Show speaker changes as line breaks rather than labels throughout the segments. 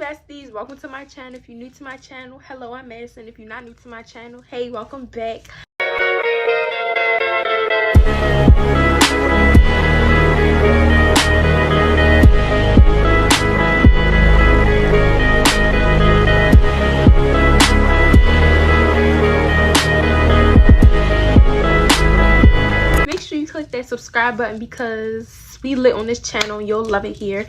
besties, welcome to my channel. If you're new to my channel, hello, I'm Madison. If you're not new to my channel, hey, welcome back. Make sure you click that subscribe button because we lit on this channel and you'll love it here.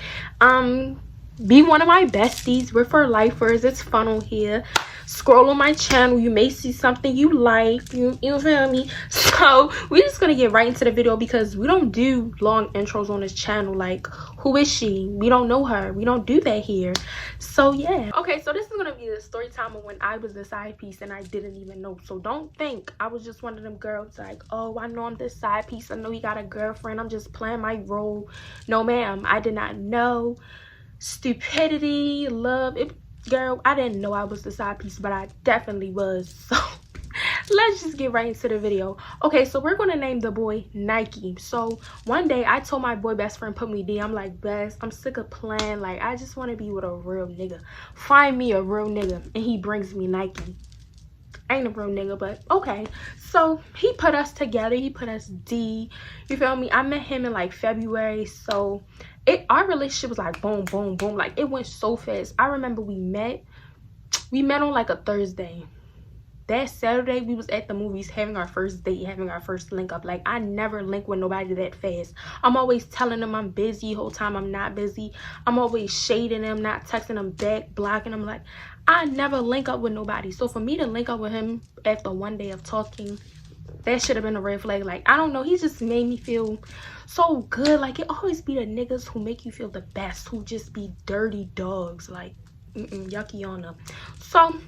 Be one of my besties. We're for lifers. It's fun on here. Scroll on my channel, you may see something you like. You feel me? So we're just gonna get right into the video because we don't do long intros on this channel. Like, who is she? We don't know her. We don't do that here. So yeah, okay, so this is gonna be the story time of when I was the side piece and I didn't even know. So don't think I was just one of them girls like, oh, I know I'm this side piece, I know he got a girlfriend, I'm just playing my role. No ma'am, I did not know. Stupidity, love it, girl, I didn't know I was the side piece, but I definitely was. So let's just get right into the video. Okay, so we're gonna name the boy Nike. So one day I told my boy best friend, put me D, I'm like, Best, I'm sick of playing, like I just want to be with a real nigga. Find me a real nigga. And he brings me Nike. Ain't a real nigga, but okay. So he put us together, he put us D, you feel me? I met him in like February. So our relationship was like boom boom boom, like it went so fast. I remember we met on like a Thursday. That Saturday we was at the movies having our first date, having our first link up. Like I never link with nobody that fast. I'm always telling them I'm busy, whole time I'm not busy. I'm always shading them, not texting them back, blocking them. Like I never link up with nobody. So for me to link up with him after one day of talking, that should have been a red flag. Like I don't know, he just made me feel so good. Like it always be the niggas who make you feel the best, who just be dirty dogs. Like yucky on them. So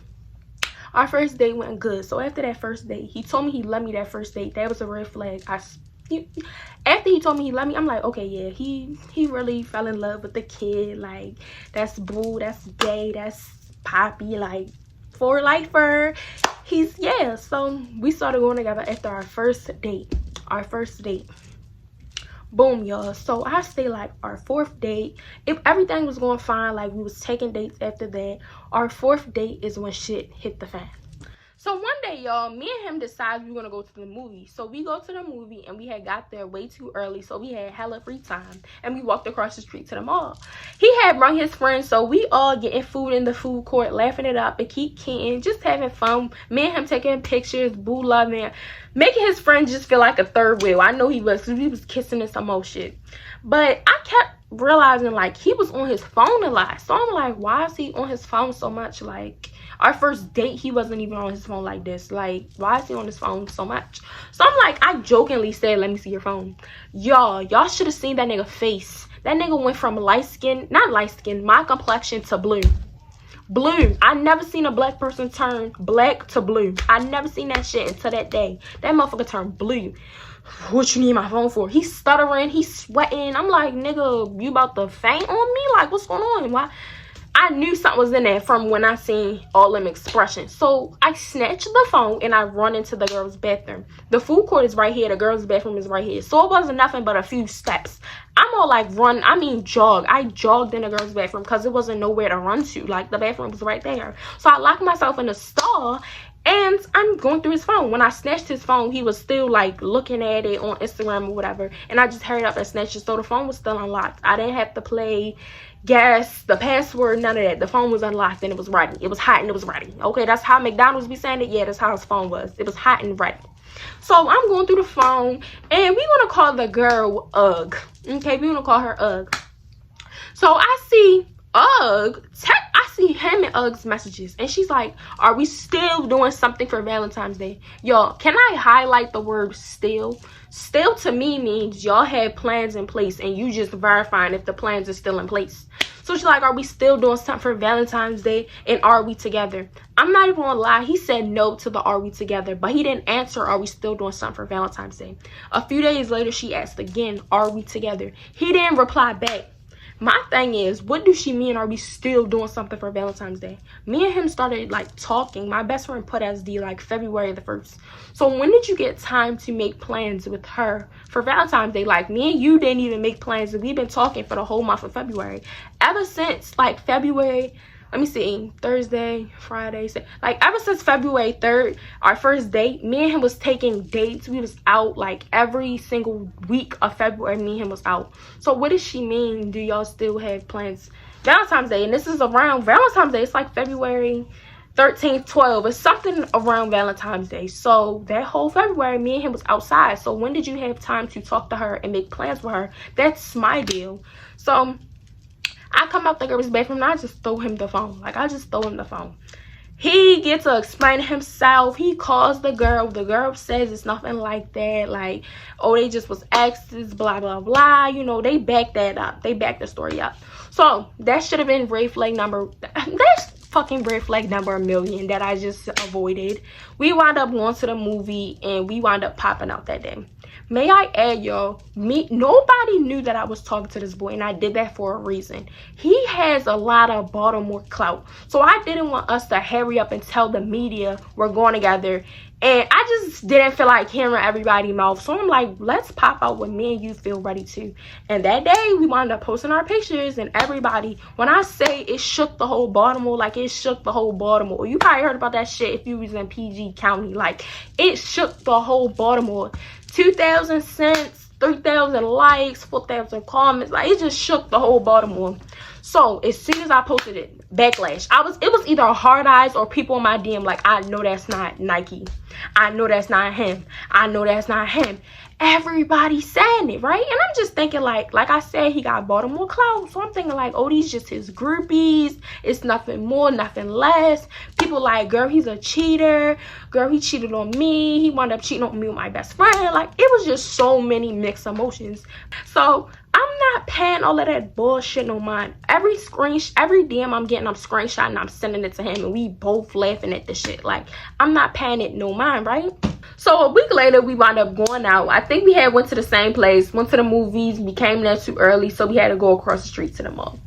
our first date went good. So after that first date, he told me he loved me that first date. That was a red flag. After he told me he loved me, I'm like, okay, yeah, he really fell in love with the kid. Like that's boo, that's gay, that's poppy, like for lifer. He's, yeah. So we started going together after our first date. Boom, y'all. So I say like our fourth date, if everything was going fine, like we was taking dates after that, our fourth date is when shit hit the fan. So one day, y'all, me and him decided we were gonna go to the movie. So we go to the movie and we had got there way too early, so we had hella free time and we walked across the street to the mall. He had brought his friends, so we all getting food in the food court, laughing it up and keep kidding, just having fun. Me and him taking pictures, boo loving, making his friend just feel like a third wheel. I know he was, because we was kissing and some more shit. But I kept realizing like he was on his phone a lot. So I'm like, why is he on his phone so much? Like our first date, he wasn't even on his phone like this. Like, why is he on his phone so much? So I'm like, I jokingly said, let me see your phone. Y'all should have seen that nigga face. That nigga went from light skin, not light skin, my complexion, to blue. Blue. I never seen a black person turn black to blue. I never seen that shit until that day. That motherfucker turned blue. What you need my phone for? He's stuttering, he's sweating. I'm like, nigga, you about to faint on me? Like, what's going on? Why? I knew something was in there from when I seen all them expressions. So I snatched the phone and I run into the girls' bathroom. The food court is right here, the girls' bathroom is right here. So it wasn't nothing but a few steps. I'm all like run, I mean jog. I jogged in the girls' bathroom because it wasn't nowhere to run to. Like the bathroom was right there. So I locked myself in the stall and I'm going through his phone. When I snatched his phone, he was still like looking at it on Instagram or whatever. And I just hurried up and snatched it. So the phone was still unlocked. I didn't have to play guess the password, none of that. The phone was unlocked and it was ready. It was hot and it was ready. Okay, that's how McDonald's be saying it. Yeah, that's how his phone was. It was hot and ready. So I'm going through the phone and we want to call the girl Ugg. Okay, we want to call her Ugg. So I see Ugg, I see him and Ugg's messages and she's like, are we still doing something for Valentine's Day? Y'all, can I highlight the word still? Still to me means y'all had plans in place and you just verifying if the plans are still in place. So she's like, are we still doing something for Valentine's Day and are we together? I'm not even gonna lie, he said no to the are we together, but he didn't answer are we still doing something for Valentine's Day. A few days later she asked again, are we together? He didn't reply back. My thing is, what do she mean, are we still doing something for Valentine's Day? Me and him started like talking. My best friend put as the like February the 1st. So when did you get time to make plans with her for Valentine's Day? Like me and you didn't even make plans and we've been talking for the whole month of February. Ever since like February, let me see, Thursday, Friday, like ever since February 3rd, our first date, me and him was taking dates. We was out like every single week of February. Me and him was out. So what does she mean? Do y'all still have plans? Valentine's Day, and this is around Valentine's Day. It's like February 13th, 12th. It's something around Valentine's Day. So that whole February, me and him was outside. So when did you have time to talk to her and make plans for her? That's my deal. So I come out the girl's bathroom and I just throw him the phone. Like, I just throw him the phone. He gets to explain himself. He calls the girl. The girl says it's nothing like that. Like, oh, they just was exes, blah, blah, blah. You know, they back that up. They back the story up. So that should have been red flag number. That's fucking red flag number 1,000,000 that I just avoided. We wound up going to the movie and we wound up popping out that day. May I add, y'all, nobody knew that I was talking to this boy, and I did that for a reason. He has a lot of Baltimore clout, so I didn't want us to hurry up and tell the media we're going together, and I just didn't feel like hearing everybody's mouth. So I'm like, let's pop out when me and you feel ready to. And that day, we wound up posting our pictures, and everybody, when I say it shook the whole Baltimore, like it shook the whole Baltimore. You probably heard about that shit if you was in PG County. Like, it shook the whole Baltimore. 2,000 cents, 3,000 likes, 4,000 comments. Like, it just shook the whole Baltimore. So as soon as I posted it, backlash. It was either hard eyes or people in my DM like, I know that's not Nike. I know that's not him. I know that's not him. Everybody saying it, right? And I'm just thinking, like I said, he got Baltimore clout. So I'm thinking like, oh, these just his groupies. It's nothing more, nothing less. People like, girl, he's a cheater. Girl, he cheated on me. He wound up cheating on me with my best friend. Like, it was just so many mixed emotions. So I'm not paying all of that bullshit no mind. Every DM I'm getting, I'm screenshotting, and I'm sending it to him, and we both laughing at the shit. Like, I'm not paying it no mind, right? So a week later, we wound up going out. I think we went to the same place, went to the movies. We came there too early, so we had to go across the street to the mall.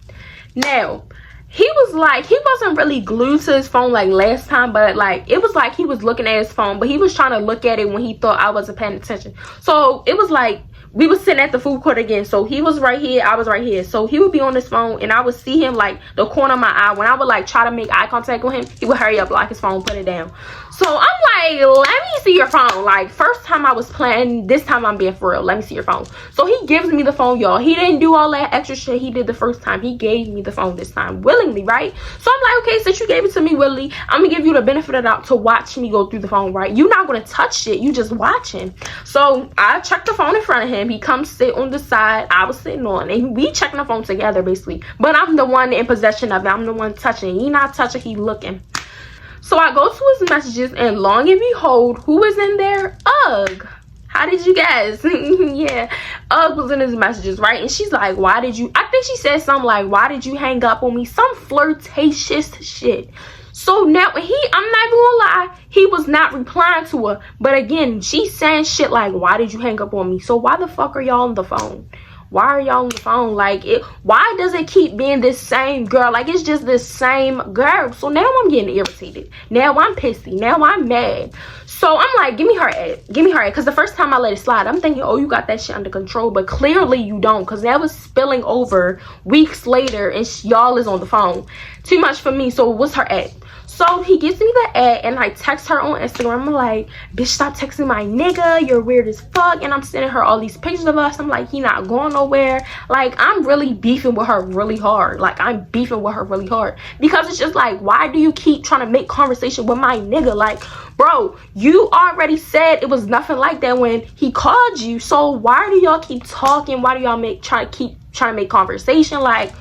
Now, he was like, he wasn't really glued to his phone like last time, but like, it was like he was looking at his phone, but he was trying to look at it when he thought I wasn't paying attention. So it was like, we was sitting at the food court again. So he was right here, I was right here. So he would be on his phone, and I would see him like the corner of my eye. When I would like try to make eye contact with him, he would hurry up, lock his phone, put it down. So I'm like, let me see your phone. Like, first time I was playing, this time I'm being for real. Let me see your phone. So he gives me the phone, y'all. He didn't do all that extra shit he did the first time. He gave me the phone this time willingly, right? So I'm like, okay, since you gave it to me willingly, I'm gonna give you the benefit of the doubt to watch me go through the phone, right? You're not gonna touch it, you just watching. So I checked the phone in front of him. He comes sit on the side I was sitting on, and we checking the phone together basically, but I'm the one in possession of it. I'm the one touching. He not touching, he looking. So I go to his messages, and long and behold, who is in there? Ugh. How did you guess? Yeah, Ugg was in his messages, right? And she's like, why did you, I think she said something like, why did you hang up on me? Some flirtatious shit. So now I'm not even gonna lie, he was not replying to her. But again, she's saying shit like, why did you hang up on me? So why the fuck are y'all on the phone? Why are y'all on the phone? Like, why does it keep being this same girl? Like, it's just this same girl. So now I'm getting irritated. Now I'm pissy. Now I'm mad. So I'm like, give me her ad. Give me her ad. Because the first time I let it slide, I'm thinking, oh, you got that shit under control. But clearly you don't. Because that was spilling over weeks later, and y'all is on the phone. Too much for me. So what's her ad? So he gives me the ad, and I text her on Instagram. I'm like, bitch, stop texting my nigga. You're weird as fuck. And I'm sending her all these pictures of us. I'm like, he not going nowhere. Like, I'm really beefing with her really hard. Like, I'm beefing with her really hard. Because it's just like, why do you keep trying to make conversation with my nigga? Like, bro, you already said it was nothing like that when he called you. So why do y'all keep talking? Why do y'all trying to make conversation? Like,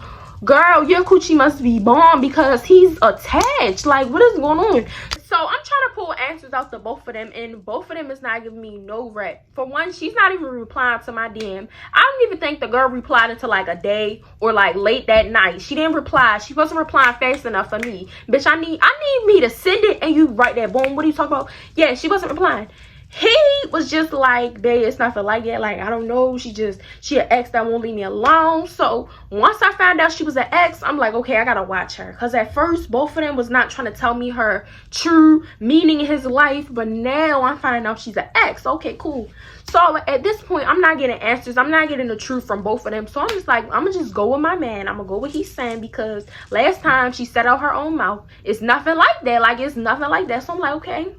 girl, your coochie must be bomb because he's attached. Like, what is going on? So I'm trying to pull answers out to both of them, and both of them is not giving me no rep. For one, she's not even replying to my DM. I don't even think the girl replied until like a day or like late that night. She didn't reply. She wasn't replying fast enough for me. Bitch, I need me to send it and you write that. Boom, what are you talking about? Yeah, she wasn't replying. He was just like, babe, it's nothing like that. Like, I don't know. She an ex that won't leave me alone. So once I found out she was an ex, I'm like, okay, I gotta watch her. Because at first, both of them was not trying to tell me her true meaning in his life. But now I'm finding out she's an ex. Okay, cool. So at this point, I'm not getting answers. I'm not getting the truth from both of them. So I'm just like, I'm going to just go with my man. I'm going to go with what he's saying. Because last time she said out her own mouth, it's nothing like that. Like, it's nothing like that. So I'm like, okay,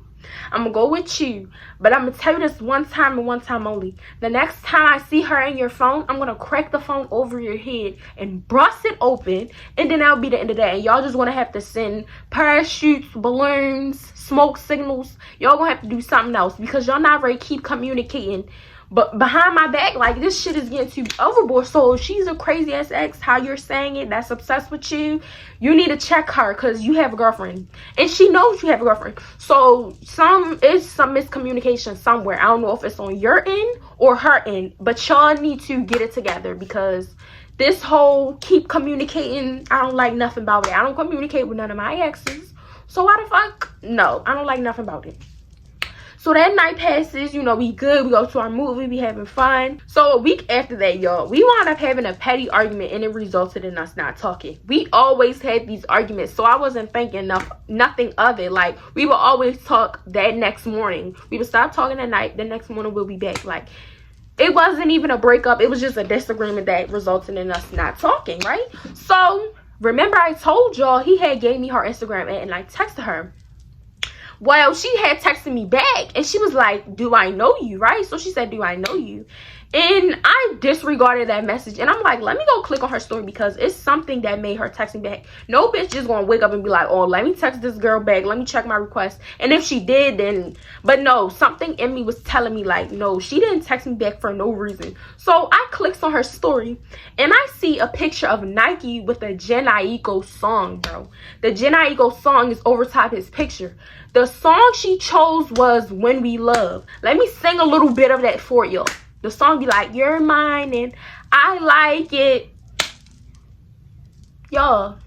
I'm going to go with you. But I'm going to tell you this one time and one time only. The next time I see her in your phone, I'm going to crack the phone over your head and bust it open. And then that'll be the end of that. And y'all just going to have to send parachutes, balloons, smoke signals. Y'all going to have to do something else. Because y'all not ready to keep communicating. But behind my back, like, this shit is getting too overboard. So if she's a crazy ass ex, how you're saying it, that's obsessed with you, you need to check her, because you have a girlfriend and she knows you have a girlfriend. So some miscommunication somewhere. I don't know if it's on your end or her end, but y'all need to get it together, because this whole keep communicating, I don't like nothing about it. I don't communicate with none of my exes, so why the fuck? No, I don't like nothing about it. So that night passes, you know, we good. We go to our movie, we having fun. So a week after that, y'all, we wound up having a petty argument, and it resulted in us not talking. We always had these arguments, so I wasn't thinking nothing of it. Like, we would always talk that next morning. We would stop talking at night. The next morning, we'll be back. Like, it wasn't even a breakup. It was just a disagreement that resulted in us not talking, right? So remember I told y'all he had gave me her Instagram and I texted her. Well, she had texted me back and she was like, do I know you, right? So she said, do I know you? And I disregarded that message, and I'm like, let me go click on her story, because it's something that made her text me back. No bitch just gonna wake up and be like, oh, let me text this girl back, let me check my request. And if she did, then, but no, something in me was telling me like, no, she didn't text me back for no reason. So I clicked on her story and I see a picture of Nike with a Jen Aiko song, bro. The Jen Aiko song is over top his picture. The song she chose was When We Love. Let me sing a little bit of that for y'all. The song be like, you're mine and I like it. Y'all,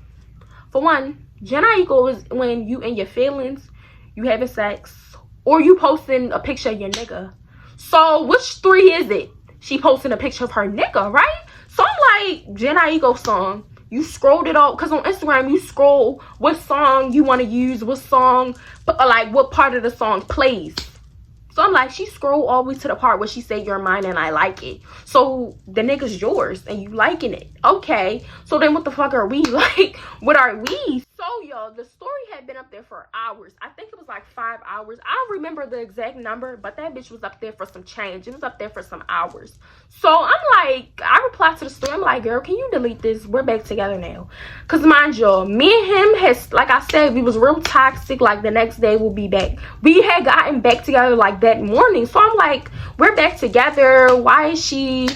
for one, Jen Aiko is when you in your feelings, you having sex, or you posting a picture of your nigga. So which three is it? She posting a picture of her nigga, right? So I'm like, Jen Aiko song. You scrolled it up, because on Instagram you scroll what song you want to use, what song, like what part of the song plays. So I'm like, she scrolled all the way to the part where she said, you're mine and I like it. So the nigga's yours and you liking it. Okay. So then what the fuck are we? Like, what are we? So y'all, the story had been up there for hours. I think it was like 5 hours. I don't remember the exact number, but that bitch was up there for some change. It was up there for some hours. So I'm like, I replied to the story. I'm like, girl, can you delete this? We're back together now. Because mind y'all, me and him has, like I said, we was real toxic. Like the next day we'll be back. We had gotten back together like that morning. So I'm like, we're back together. Why is she...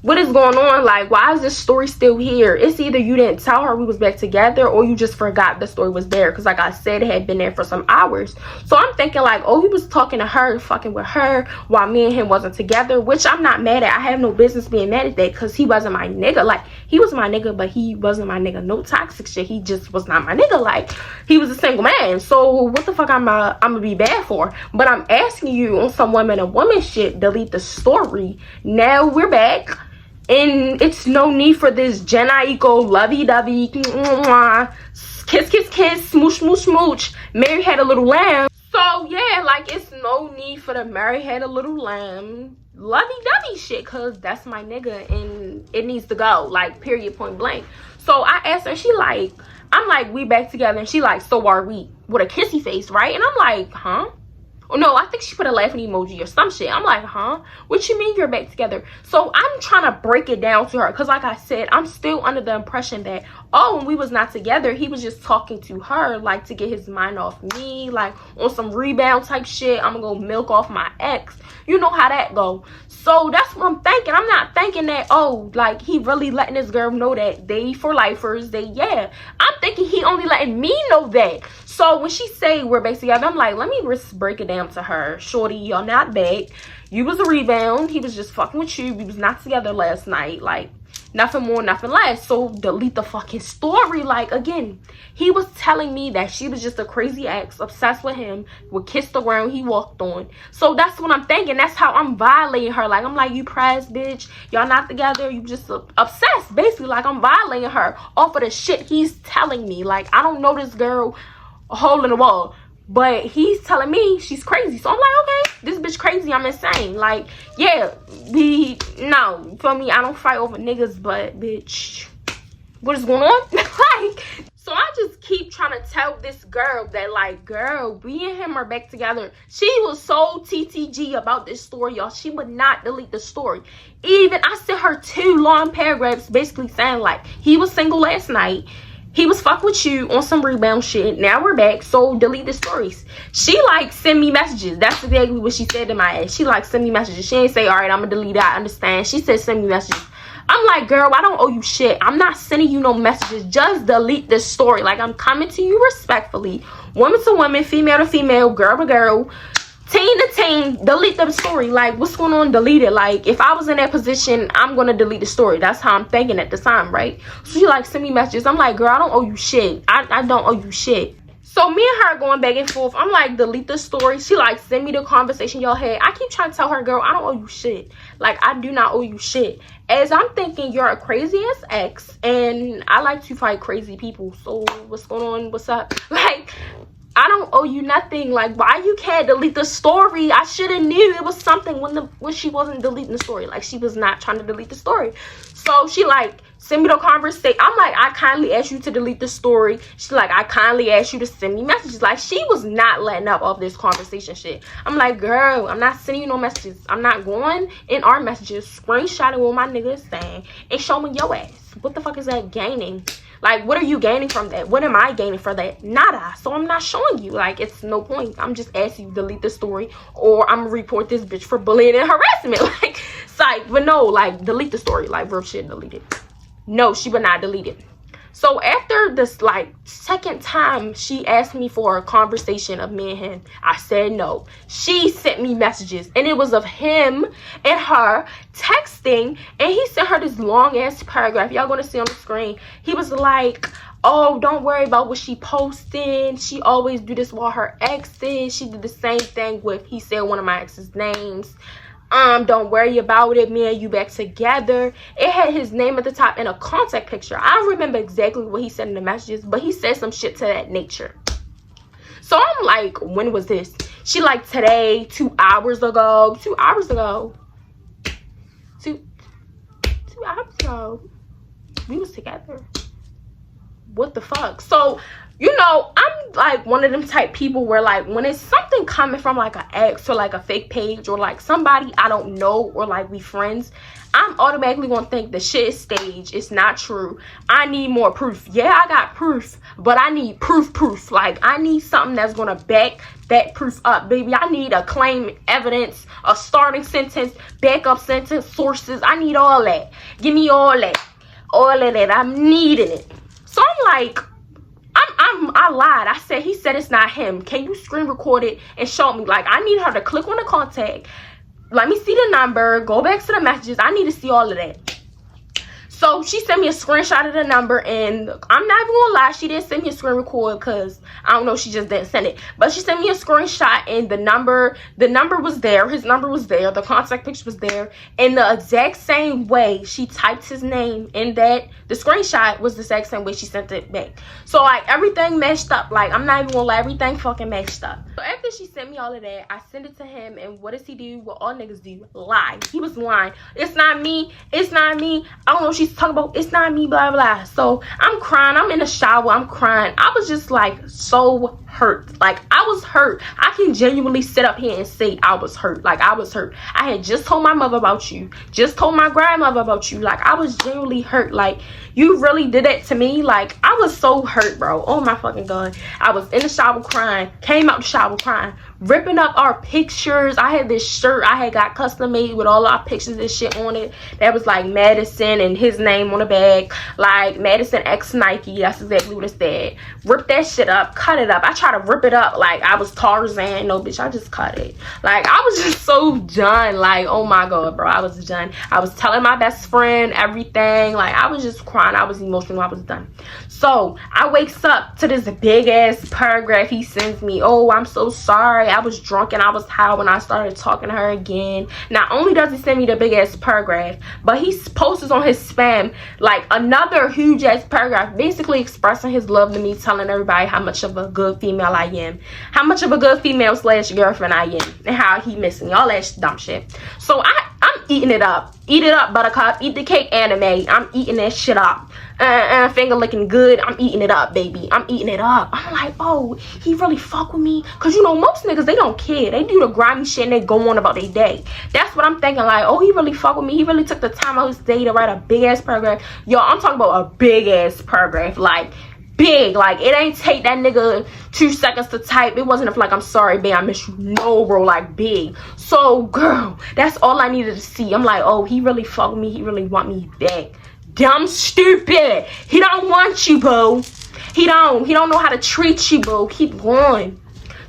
what is going on? Like, why is this story still here? It's either you didn't tell her we was back together, or you just forgot the story was there, because like I said, it had been there for some hours. So I'm thinking like, oh, he was talking to her, fucking with her, while me and him wasn't together, which I'm not mad at. I have no business being mad at that, because he wasn't my nigga. Like, he was my nigga, but he wasn't my nigga. No toxic shit. He just was not my nigga. Like, he was a single man. So what the fuck I'm gonna be bad for? But I'm asking you on some woman and woman shit, delete the story. Now we're back. And it's no need for this Jen Aiko lovey-dovey, kiss, kiss, kiss, smooch, smooch, smooch, Mary had a little lamb. So, yeah, like, it's no need for the Mary had a little lamb lovey-dovey shit, because that's my nigga, and it needs to go, like, period, point blank. So, I asked her, she like, I'm like, we back together, and she like, so are we, with a kissy face, right? And I'm like, huh? Oh, no, I think she put a laughing emoji or some shit. I'm like, huh? What you mean you're back together? So I'm trying to break it down to her, because like I said, I'm still under the impression that, oh, when we was not together, he was just talking to her, like, to get his mind off me, like, on some rebound type shit. I'm gonna go milk off my ex. You know how that go. So that's what I'm thinking. I'm not thinking that, oh, like, he really letting this girl know that they for lifers. Yeah. I'm thinking he only letting me know that. So when she say we're back together, I'm like, let me break it down to her. Shorty, y'all not back. You was a rebound. He was just fucking with you. We was not together last night. Like, Nothing more, nothing less. So delete the fucking story. Like, again, he was telling me that she was just a crazy ex, obsessed with him, would kiss the ground he walked on. So that's what I'm thinking. That's how I'm violating her. Like, I'm like, you press, bitch. Y'all not together. You just obsessed. Basically, like, I'm violating her off of the shit he's telling me. Like, I don't know this girl a hole in the wall, but he's telling me she's crazy. So I'm like, okay, this bitch crazy. I'm insane. Like, yeah, no, you feel me? I don't fight over niggas, but bitch, what is going on? Like, so I just keep trying to tell this girl that, like, girl, we and him are back together. She was so TTG about this story, y'all. She would not delete the story. Even I sent her 2 long paragraphs basically saying, like, he was single last night. He was fuck with you on some rebound shit. Now we're back, so delete the stories. She, like, send me messages. That's exactly what she said to my ass. She, like, send me messages. She ain't say, all right, I'm gonna delete it. I understand. She said, send me messages. I'm like, girl, I don't owe you shit. I'm not sending you no messages. Just delete this story. Like, I'm coming to you respectfully. Woman to woman, female to female, girl to girl, teen to teen. Delete the story. Like, what's going on? Delete it. Like, if I was in that position, I'm gonna delete the story. That's how I'm thinking at the time, right? So she, like, send me messages. I'm like, girl, I don't owe you shit. I don't owe you shit. So me and her going back and forth. I'm like, delete the story. She, like, send me the conversation y'all had. I keep trying to tell her, girl, I don't owe you shit. Like, I do not owe you shit. As I'm thinking, you're a crazy ass ex, and I like to fight crazy people. So what's going on? What's up? Like, I don't owe you nothing. Like, why you can't delete the story? I should have knew it was something when she wasn't deleting the story. Like, she was not trying to delete the story. So she, like, send me the conversation. I'm like, I kindly asked you to delete the story. She's like, I kindly asked you to send me messages. Like, she was not letting up of this conversation shit. I'm like, girl, I'm not sending you no messages. I'm not going in our messages, screenshotting what my nigga is saying, and showing your ass. What the fuck is that gaining? Like, what are you gaining from that? What am I gaining for that? Nada. So I'm not showing you. Like, it's no point. I'm just asking you to delete the story, or I'm gonna report this bitch for bullying and harassment. Like, it's like, but no, like, delete the story. Like, real shit, delete it. No, she would not delete it. So after this, like, second time she asked me for a conversation of me and him, I said no. She sent me messages, and it was of him and her texting, and he sent her this long ass paragraph. Y'all gonna see on the screen. He was like, oh, don't worry about what she posting. She always do this with her exes. She did the same thing with, he said one of my exes' names. Don't worry about it, me and you back together. It had his name at the top and a contact picture. I don't remember exactly what he said in the messages, but he said some shit to that nature. So I'm like, when was this? She like, today, 2 hours ago. 2 hours ago. Two hours ago. We was together. What the fuck? So, you know, I'm like one of them type people where, like, when it's something coming from like an ex or like a fake page or like somebody I don't know or like we friends, I'm automatically gonna think the shit is staged. It's not true. I need more proof. Yeah, I got proof, but I need proof. Like, I need something that's gonna back that proof up, baby. I need a claim, evidence, a starting sentence, backup sentence, sources. I need all that. Give me all that. All of that. I'm needing it. So I'm like, I lied. I said, he said it's not him. Can you screen record it and show me? Like, I need her to click on the contact. Let me see the number. Go back to the messages. I need to see all of that. So she sent me a screenshot of the number, and I'm not even gonna lie, she didn't send me a screen record because I don't know, she just didn't send it. But she sent me a screenshot, and the number was there, his number was there, the contact picture was there, and the exact same way she typed his name in that, the screenshot was the exact same way she sent it back. So like, everything matched up. Like, I'm not even gonna lie, everything fucking matched up. So after she sent me all of that, I sent it to him, and what does he do? What all niggas do? Lie. He was lying. It's not me. It's not me. I don't know what she's talking about. It's not me, blah blah. So I'm crying. I'm in the shower. I'm crying. I was just like so hurt. Like, I was hurt. I can genuinely sit up here and say I was hurt. Like, I was hurt. I had just told my mother about you, just told my grandmother about you. Like, I was genuinely hurt. Like, you really did that to me. Like, I was so hurt, bro. Oh my fucking god. I was in the shower crying, came out the shower crying, ripping up our pictures. I had this shirt I had got custom made with all our pictures and shit on it that was like Madison and his name on the back, like Madison X Nike. That's exactly what it said. Ripped that shit up, cut it up. I tried try to rip it up like I was Tarzan. No, bitch, I just cut it. Like, I was just so done. Like, oh my god, bro, I was done. I was telling my best friend everything. Like, I was just crying. I was emotional. I was done. So I wakes up to this big ass paragraph he sends me. Oh, I'm so sorry, I was drunk and I was high when I started talking to her again. Not only does he send me the big ass paragraph, but he posts on his spam like another huge ass paragraph, basically expressing his love to me, telling everybody how much of a good female I am, how much of a good female slash girlfriend I am, and how he missing me, all that dumb shit. So I'm eating it up. Eat it up, buttercup. Eat the cake, anime. I'm eating that shit up. Finger looking good. I'm eating it up, baby. I'm eating it up. I'm like, oh, he really fuck with me? Because, you know, most niggas, they don't care. They do the grimy shit and they go on about their day. That's what I'm thinking. Like, oh, he really fuck with me? He really took the time out of his day to write a big-ass paragraph? Yo, I'm talking about a big-ass paragraph. Like, big. Like, it ain't take that nigga 2 seconds to type. It wasn't like, I'm sorry, babe, I miss you. No, bro, like, big. So, girl, that's all I needed to see. I'm like, oh, he really fuck with me. He really want me back. Dumb stupid. He don't want you, boo. He don't know how to treat you, boo. Keep going.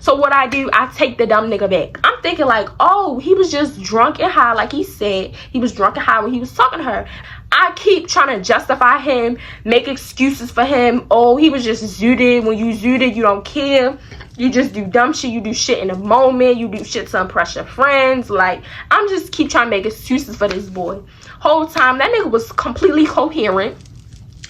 So what I do, I take the dumb nigga back. I'm thinking like, oh, he was just drunk and high. Like he said, he was drunk and high when he was talking to her. I keep trying to justify him, make excuses for him. Oh, he was just zooted. When you zooted, you don't care. You just do dumb shit. You do shit in the moment. You do shit to impress your friends. Like, I'm just keep trying to make excuses for this boy. Whole time, that nigga was completely coherent.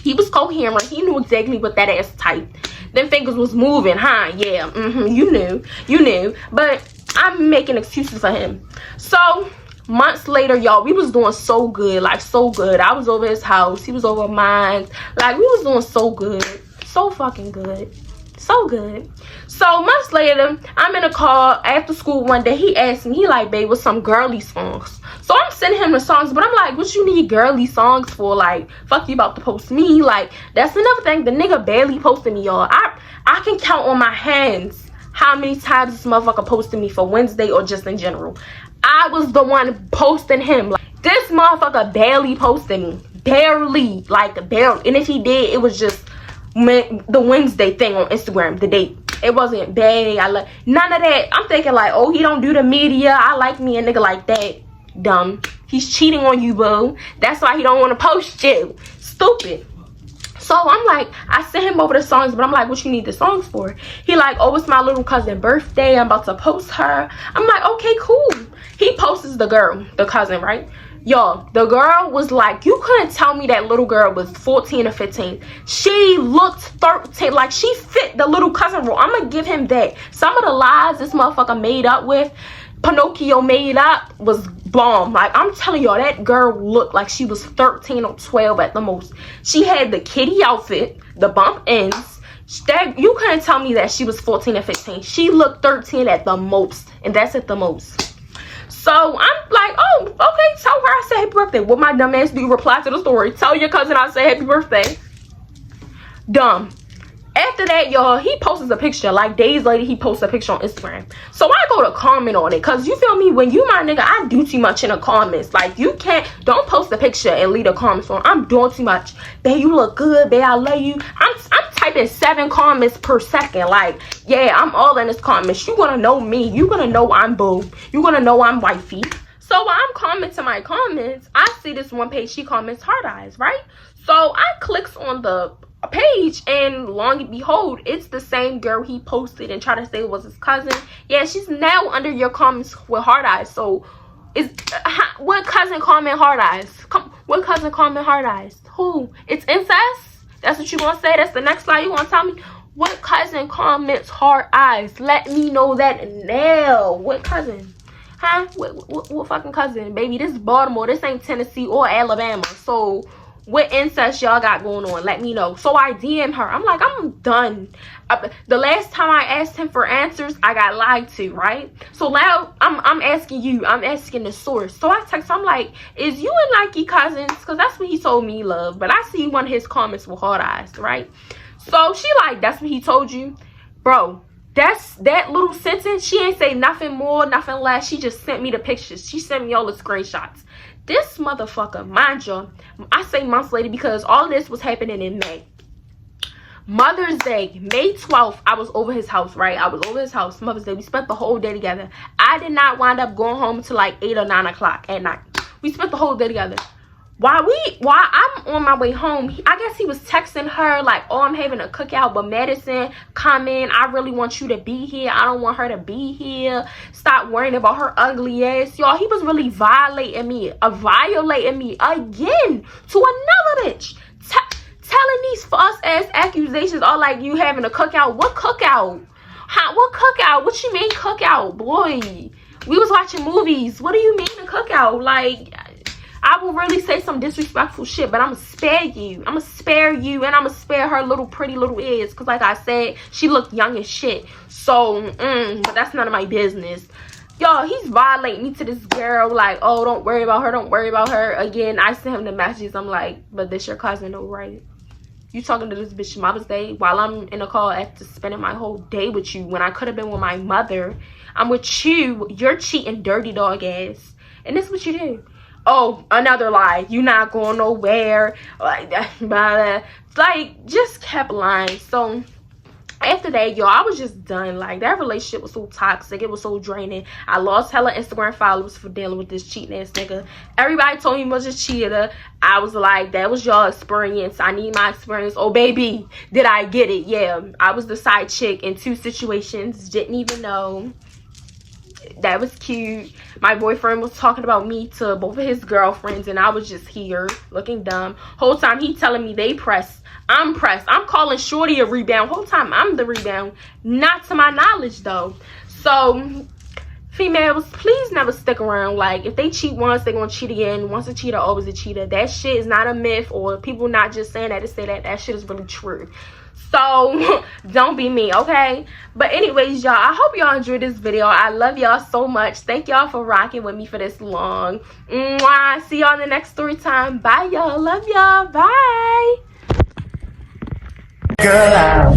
He was coherent. He knew exactly what that ass typed. Them fingers was moving, huh? Yeah, you knew. But I'm making excuses for him. So, months later, y'all, we was doing so good. Like, so good. I was over his house. He was over mine. Like, we was doing so good. So fucking good. So good. So months later, I'm in a call after school one day. He asked me, he like, babe, what's some girly songs? So I'm sending him the songs, but I'm like, what you need girly songs for? Like, fuck, you about to post me? Like, that's another thing. The nigga barely posted me, y'all. I can count on my hands how many times this motherfucker posted me for Wednesday or just in general. I was the one posting him. Like, this motherfucker barely posted me. Barely. Like, barely. And if he did, it was just the Wednesday thing on Instagram, the date. It wasn't bad. None of that. I'm thinking like, oh, he don't do the media. I like me a nigga like that. Dumb. He's cheating on you, boo. That's why he don't want to post you. Stupid. So I'm like, I sent him over the songs, but I'm like, what you need the songs for? He like, oh, it's my little cousin's birthday. I'm about to post her. I'm like, okay, cool. He posts the girl, the cousin, right? Y'all, the girl was like, you couldn't tell me that little girl was 14 or 15. She looked 13. Like, she fit the little cousin role. I'm gonna give him that. Some of the lies this motherfucker made up with, Pinocchio made up, was bomb. Like, I'm telling y'all, that girl looked like she was 13 or 12 at the most. She had the kitty outfit, the bump ends. That, you couldn't tell me that she was 14 or 15. She looked 13 at the most, and that's at the most. So I'm like, oh, okay, tell her I said happy birthday. What my dumb ass do? Reply to the story. Tell your cousin I said happy birthday. Dumb. After that, y'all, he posts a picture. Like, days later, he posts a picture on Instagram. So I go to comment on it. Because, you feel me, when you my nigga, I do too much in the comments. Like, you can't, don't post a picture and leave the comments on. I'm doing too much. Babe, you look good. Babe, I love you. I'm typing 7 comments per second. Like, yeah, I'm all in this comments. You gonna know me. You gonna know I'm boo. You gonna know I'm wifey. So while I'm commenting my comments, I see this one page. She comments hard eyes, right? So I clicks on the page, and long and behold, it's the same girl he posted and tried to say it was his cousin. Yeah, she's now under your comments with hard eyes. So what cousin comment hard eyes? What cousin comment hard eyes? Who? It's incest? That's what you gonna say? That's the next lie you gonna tell me? What cousin comments hard eyes? Let me know that now. What cousin? Huh? What fucking cousin? Baby, this is Baltimore. This ain't Tennessee or Alabama. So what incest y'all got going on? Let me know. So I DM her. I'm like, I'm done. The last time I asked him for answers, I got lied to, right? So now I'm asking you. I'm asking the source. So I text. I'm like, is you and Nike cousins? Because that's what he told me, love. But I see one of his comments with hard eyes, right? So she like, that's what he told you, bro. That's that little sentence. She ain't say nothing more, nothing less. She just sent me the pictures. She sent me all the screenshots. This motherfucker, mind you, I say months later because all of this was happening in May. Mother's Day, May 12th, I was over his house, right? I was over his house, Mother's Day. We spent the whole day together. I did not wind up going home until like 8 or 9 o'clock at night. We spent the whole day together. While I'm on my way home, I guess he was texting her like, oh, I'm having a cookout, but Madison, come in. I really want you to be here. I don't want her to be here. Stop worrying about her ugly ass. Y'all, he was really violating me again to another bitch. Telling these false ass accusations all like you having a cookout. What cookout? What cookout? What you mean cookout, boy? We was watching movies. What do you mean a cookout? Like, I will really say some disrespectful shit, but I'm gonna spare you. I'm gonna spare you, and I'm gonna spare her little pretty little ears, because like I said, she looked young as shit. So, but that's none of my business. Y'all, he's violating me to this girl, like, oh, don't worry about her, don't worry about her. Again, I sent him the messages. I'm like, but this your cousin, though, right? You talking to this bitch Mother's Day while I'm in a call after spending my whole day with you when I could have been with my mother. I'm with you. You're cheating dirty dog ass. And this is what you do. Oh, another lie. You not going nowhere. Like, like, just kept lying. So, after that, y'all, I was just done. Like, that relationship was so toxic. It was so draining. I lost hella Instagram followers for dealing with this cheating ass nigga. Everybody told me he was a cheater. I was like, that was y'all experience. I need my experience. Oh, baby, did I get it? Yeah, I was the side chick in 2 situations. Didn't even know. That was cute. My boyfriend was talking about me to both of his girlfriends, and I was just here looking dumb. Whole time he telling me they pressed. I'm pressed. I'm calling Shorty a rebound. Whole time I'm the rebound. Not to my knowledge, though. So, females, please never stick around. Like, if they cheat once, they're gonna cheat again. Once a cheater, always a cheater. That shit is not a myth, or people not just saying that to say that. That shit is really true. So, don't be me, okay? But anyways, y'all, I hope y'all enjoyed this video. I love y'all so much. Thank y'all for rocking with me for this long. Mwah. See y'all in the next story time. Bye, y'all. Love y'all. Bye.
Girl,